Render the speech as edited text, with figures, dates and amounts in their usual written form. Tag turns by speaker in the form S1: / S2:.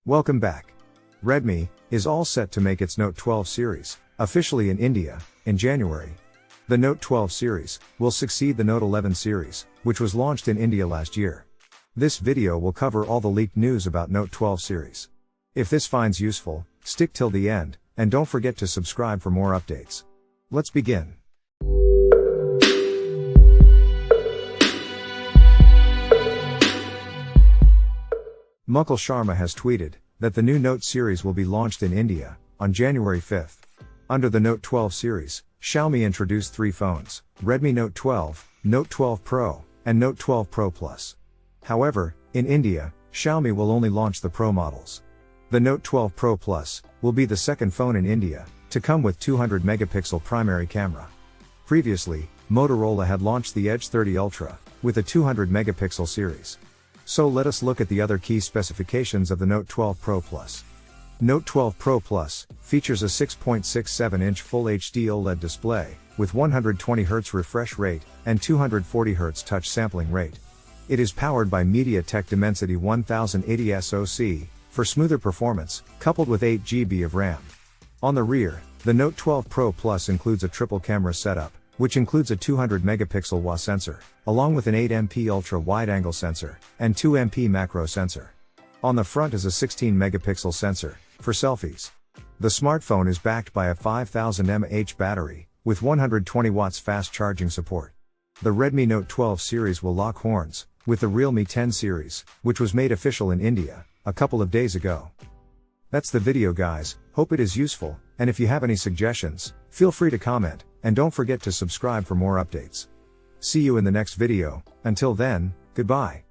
S1: Welcome back. Redmi is all set to make its Note 12 series, officially in India, in January. The Note 12 series will succeed the Note 11 series, which was launched in India last year. This video will cover all the leaked news about Note 12 series. If this finds useful, stick till the end, and don't forget to subscribe for more updates. Let's begin. Mukul Sharma has tweeted that the new Note series will be launched in India on January 5th. Under the Note 12 series, Xiaomi introduced three phones: Redmi Note 12, Note 12 Pro, and Note 12 Pro Plus. However, in India, Xiaomi will only launch the Pro models. The Note 12 Pro Plus will be the second phone in India to come with 200 megapixel primary camera. Previously, Motorola had launched the Edge 30 Ultra with a 200 megapixel series. So let us look at the other key specifications of the Note 12 Pro Plus. Note 12 Pro Plus features a 6.67-inch Full HD OLED display with 120Hz refresh rate and 240Hz touch sampling rate. It is powered by MediaTek Dimensity 1080 SoC for smoother performance, coupled with 8 GB of RAM. On the rear, the Note 12 Pro Plus includes a triple camera setup, which includes a 200 megapixel WAH sensor, along with an 8MP ultra wide-angle sensor, and 2MP macro sensor. On the front is a 16 megapixel sensor, for selfies. The smartphone is backed by a 5000 mAh battery, with 120 watts fast charging support. The Redmi Note 12 series will lock horns with the Realme 10 series, which was made official in India a couple of days ago. That's the video, guys. Hope it is useful, and if you have any suggestions, feel free to comment, and don't forget to subscribe for more updates. See you in the next video. Until then, goodbye.